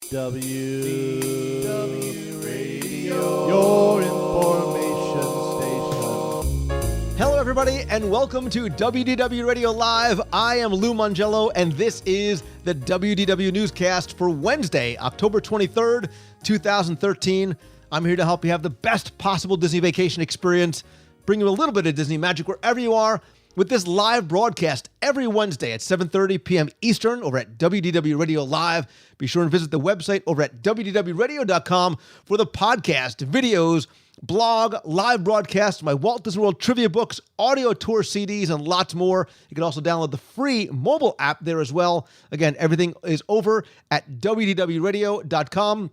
WDW Radio, your information station. Hello, everybody, and welcome to WDW Radio Live. I am Lou Mongello, and this is the WDW Newscast for Wednesday, October 23rd, 2013. I'm here to help you have the best possible Disney vacation experience, bring you a little bit of Disney magic wherever you are, with this live broadcast every Wednesday at 7:30 p.m. Eastern over at WDW Radio Live. Be sure and visit the website over at WDWRadio.com for the podcast, videos, blog, live broadcasts, my Walt Disney World trivia books, audio tour CDs, and lots more. You can also download the free mobile app there as well. Again, everything is over at WDWRadio.com.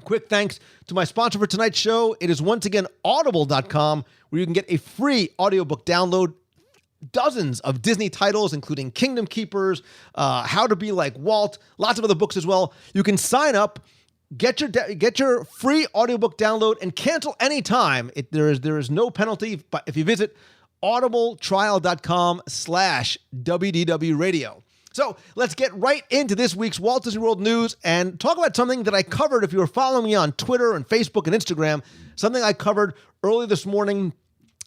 Quick thanks to my sponsor for tonight's show. It is once again Audible.com, where you can get a free audiobook download. Dozens of Disney titles, including Kingdom Keepers, How to Be Like Walt, lots of other books as well. You can sign up, get your free audiobook download, and cancel anytime. There is no penalty if you visit audibletrial.com/WDW Radio. So let's get right into this week's Walt Disney World news and talk about something that I covered if you were following me on Twitter and Facebook and Instagram, something I covered early this morning.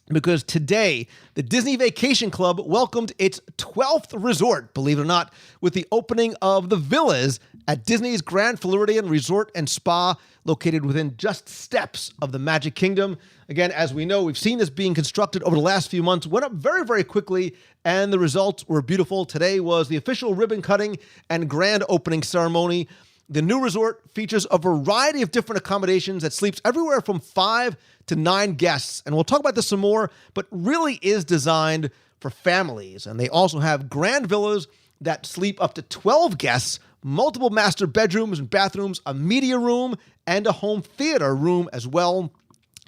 Because today, the Disney Vacation Club welcomed its 12th resort, believe it or not, with the opening of the villas at Disney's Grand Floridian Resort and Spa, located within just steps of the Magic Kingdom. Again, as we know, we've seen this being constructed over the last few months, went up very, very quickly, and the results were beautiful. Today was the official ribbon cutting and grand opening ceremony. The new resort features a variety of different accommodations that sleeps everywhere from 5 to 9 guests. And we'll talk about this some more, but really is designed for families. And they also have grand villas that sleep up to 12 guests, multiple master bedrooms and bathrooms, a media room, and a home theater room as well.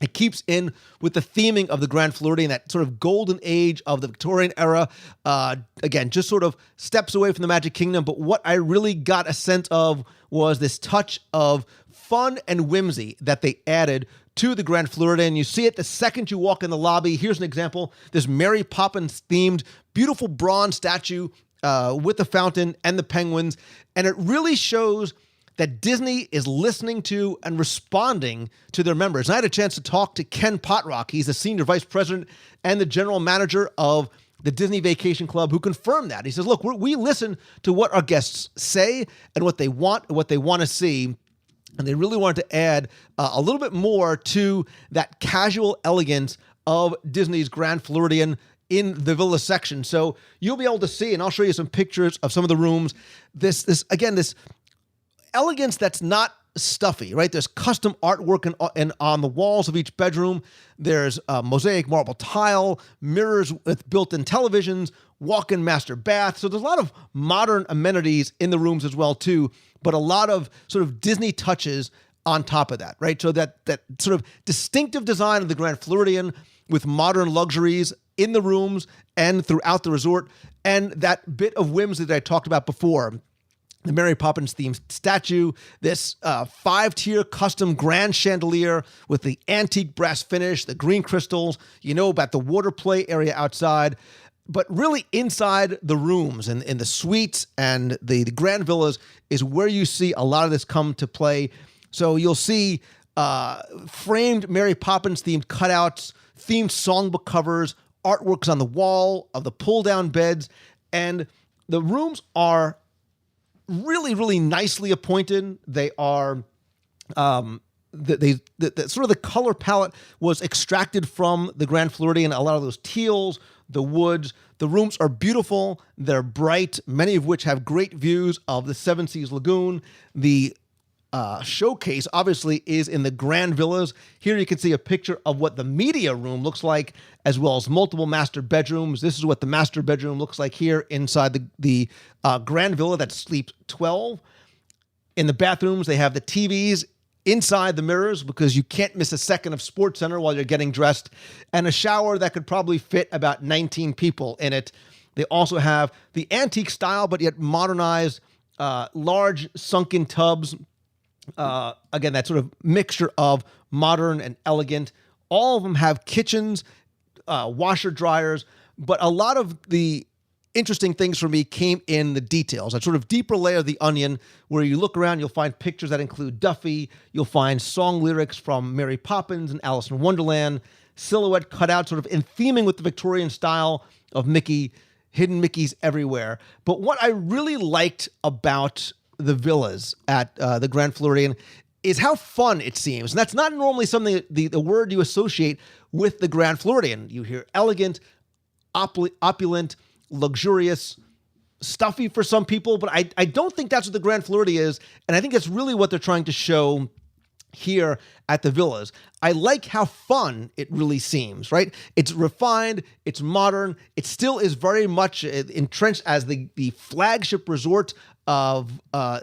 It keeps in with the theming of the Grand Floridian, that sort of golden age of the Victorian era. Again, just sort of steps away from the Magic Kingdom. But what I really got a sense of was this touch of fun and whimsy that they added to the Grand Floridian. You see it the second you walk in the lobby. Here's an example. This Mary Poppins themed beautiful bronze statue with the fountain and the penguins. And it really shows that Disney is listening to and responding to their members. And I had a chance to talk to Ken Potrock. He's the senior vice president and the general manager of the Disney Vacation Club, who confirmed that. He says, look, we listen to what our guests say and what they want to see. And they really wanted to add a little bit more to that casual elegance of Disney's Grand Floridian in the villa section. So you'll be able to see, and I'll show you some pictures of some of the rooms, this elegance that's not stuffy, right? There's custom artwork and on the walls of each bedroom. There's mosaic marble tile, mirrors with built-in televisions, walk-in master bath. So there's a lot of modern amenities in the rooms as well, too, but a lot of sort of Disney touches on top of that, right? So that sort of distinctive design of the Grand Floridian with modern luxuries in the rooms and throughout the resort, and that bit of whimsy that I talked about before. The Mary Poppins themed statue, this 5-tier custom grand chandelier with the antique brass finish, the green crystals, about the water play area outside, but really inside the rooms and in the suites and the grand villas is where you see a lot of this come to play. So you'll see framed Mary Poppins themed cutouts, themed songbook covers, artworks on the wall of the pull-down beds, and the rooms are really, really nicely appointed. They are, the sort of the color palette was extracted from the Grand Floridian. A lot of those teals, the woods. The rooms are beautiful. They're bright, many of which have great views of the Seven Seas Lagoon. The showcase obviously is in the Grand Villas. Here you can see a picture of what the media room looks like, as well as multiple master bedrooms. This is what the master bedroom looks like here inside the Grand Villa that sleeps 12. In the bathrooms, they have the TVs inside the mirrors because you can't miss a second of SportsCenter while you're getting dressed, and a shower that could probably fit about 19 people in it. They also have the antique style, but yet modernized, large sunken tubs. Again, that sort of mixture of modern and elegant. All of them have kitchens, washer dryers, but a lot of the interesting things for me came in the details. A sort of deeper layer of the onion where you look around, you'll find pictures that include Duffy. You'll find song lyrics from Mary Poppins and Alice in Wonderland, silhouette cutout sort of in theming with the Victorian style of Mickey, hidden Mickeys everywhere. But what I really liked about the villas at the Grand Floridian is how fun it seems. And that's not normally something, the word you associate with the Grand Floridian. You hear elegant, opulent, luxurious, stuffy for some people, but I don't think that's what the Grand Floridian is, and I think that's really what they're trying to show here at the villas. I like how fun it really seems, right? It's refined, it's modern, it still is very much entrenched as the flagship resort of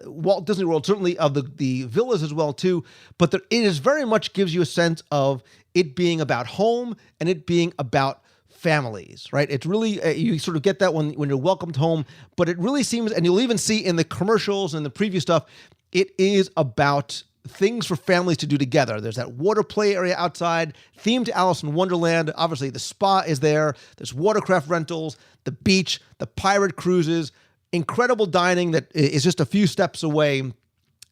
Walt Disney World, certainly of the villas as well too, but it is very much gives you a sense of it being about home and it being about families, right? It's really, you sort of get that when you're welcomed home, but it really seems, and you'll even see in the commercials and the preview stuff, it is about things for families to do together. There's that water play area outside, themed to Alice in Wonderland. Obviously, the spa is there. There's watercraft rentals, the beach, the pirate cruises, incredible dining that is just a few steps away. And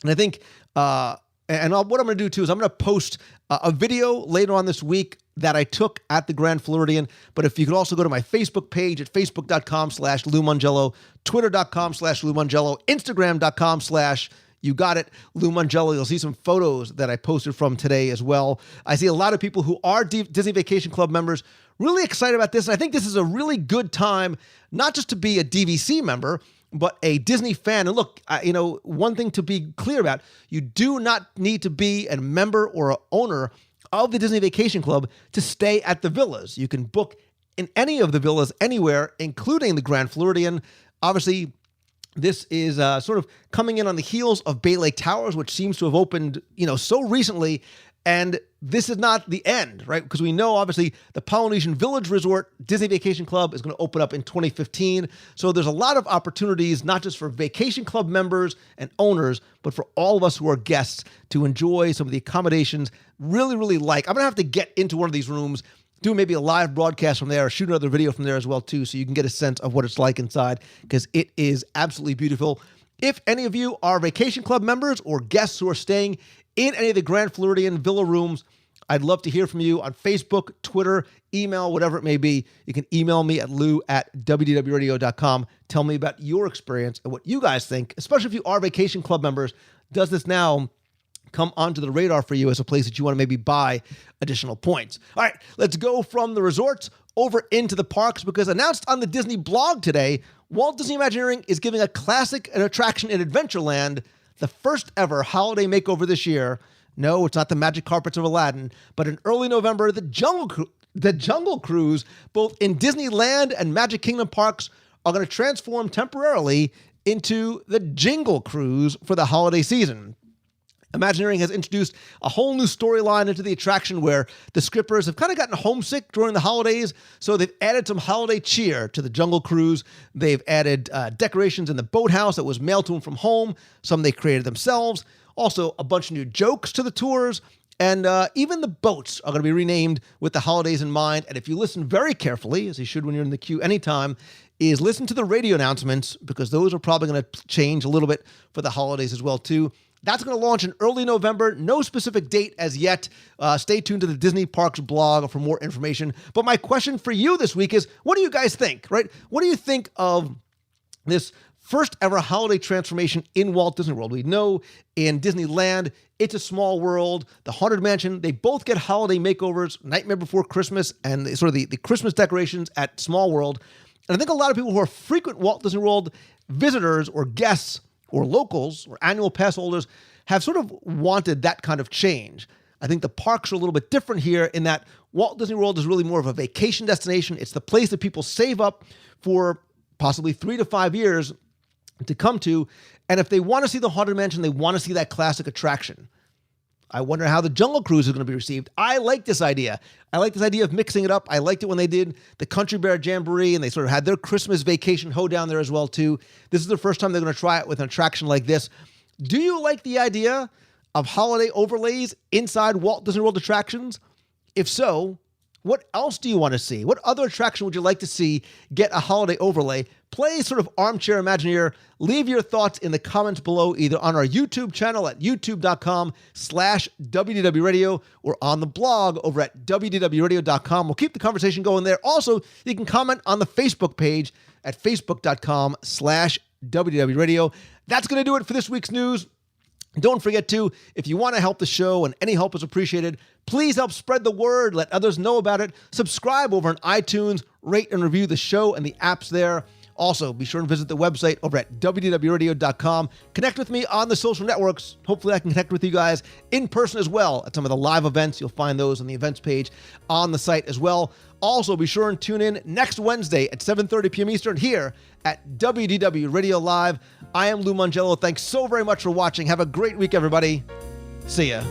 I think, what I'm going to do too is I'm going to post a video later on this week that I took at the Grand Floridian. But if you could also go to my Facebook page at facebook.com/Lou Mongello, twitter.com/Lou Mongello, instagram.com/You Got It, Lou Mongello. You'll see some photos that I posted from today as well. I see a lot of people who are Disney Vacation Club members really excited about this. And I think this is a really good time, not just to be a DVC member, but a Disney fan. And look, one thing to be clear about, you do not need to be a member or an owner of the Disney Vacation Club to stay at the villas. You can book in any of the villas anywhere, including the Grand Floridian. Obviously, this is sort of coming in on the heels of Bay Lake Towers, which seems to have opened, so recently. And this is not the end, right? Because we know, obviously, the Polynesian Village Resort Disney Vacation Club is going to open up in 2015. So there's a lot of opportunities, not just for Vacation Club members and owners, but for all of us who are guests to enjoy some of the accommodations. Really, really like. I'm going to have to get into one of these rooms, do maybe a live broadcast from there, or shoot another video from there as well, too, so you can get a sense of what it's like inside, because it is absolutely beautiful. If any of you are Vacation Club members or guests who are staying in any of the Grand Floridian Villa rooms, I'd love to hear from you on Facebook, Twitter, email, whatever it may be. You can email me at lou@wdwradio.com. Tell me about your experience and what you guys think, especially if you are Vacation Club members. Does this now come onto the radar for you as a place that you want to maybe buy additional points? All right, let's go from the resorts over into the parks, because announced on the Disney blog today, Walt Disney Imagineering is giving a classic attraction in Adventureland the first ever holiday makeover this year. No, it's not the magic carpets of Aladdin, but in early November, the Jungle Cruise, both in Disneyland and Magic Kingdom parks, are going to transform temporarily into the Jingle Cruise for the holiday season. Imagineering has introduced a whole new storyline into the attraction where the Scrippers have kind of gotten homesick during the holidays, so they've added some holiday cheer to the Jungle Cruise. They've added decorations in the boathouse that was mailed to them from home. Some they created themselves. Also, a bunch of new jokes to the tours. And even the boats are going to be renamed with the holidays in mind. And if you listen very carefully, as you should when you're in the queue anytime, is listen to the radio announcements, because those are probably going to change a little bit for the holidays as well, too. That's going to launch in early November. No specific date as yet. Stay tuned to the Disney Parks blog for more information. But my question for you this week is, what do you guys think, right? What do you think of this first ever holiday transformation in Walt Disney World? We know in Disneyland, It's a Small World, the Haunted Mansion, they both get holiday makeovers, Nightmare Before Christmas, and sort of the Christmas decorations at Small World. And I think a lot of people who are frequent Walt Disney World visitors or guests or locals or annual pass holders have sort of wanted that kind of change. I think the parks are a little bit different here in that Walt Disney World is really more of a vacation destination. It's the place that people save up for possibly 3 to 5 years to come to. And if they want to see the Haunted Mansion, they want to see that classic attraction. I wonder how the Jungle Cruise is going to be received. I like this idea. I like this idea of mixing it up. I liked it when they did the Country Bear Jamboree and they sort of had their Christmas vacation hoedown there as well, too. This is the first time they're going to try it with an attraction like this. Do you like the idea of holiday overlays inside Walt Disney World attractions? If so, What else do you want to see? What other attraction would you like to see get a holiday overlay? Play sort of armchair Imagineer. Leave your thoughts in the comments below, either on our YouTube channel at youtube.com/WDW Radio or on the blog over at WDWRadio.com. We'll keep the conversation going there. Also, you can comment on the Facebook page at facebook.com/WDW Radio. That's going to do it for this week's news. Don't forget to, if you want to help the show, and any help is appreciated, please help spread the word, let others know about it, subscribe over on iTunes, rate and review the show and the apps there. Also, be sure and visit the website over at WDWRadio.com. Connect with me on the social networks. Hopefully I can connect with you guys in person as well at some of the live events. You'll find those on the events page on the site as well. Also, be sure and tune in next Wednesday at 7:30 p.m. Eastern here at WDW Radio Live. I am Lou Mangello. Thanks so very much for watching. Have a great week, everybody. See ya.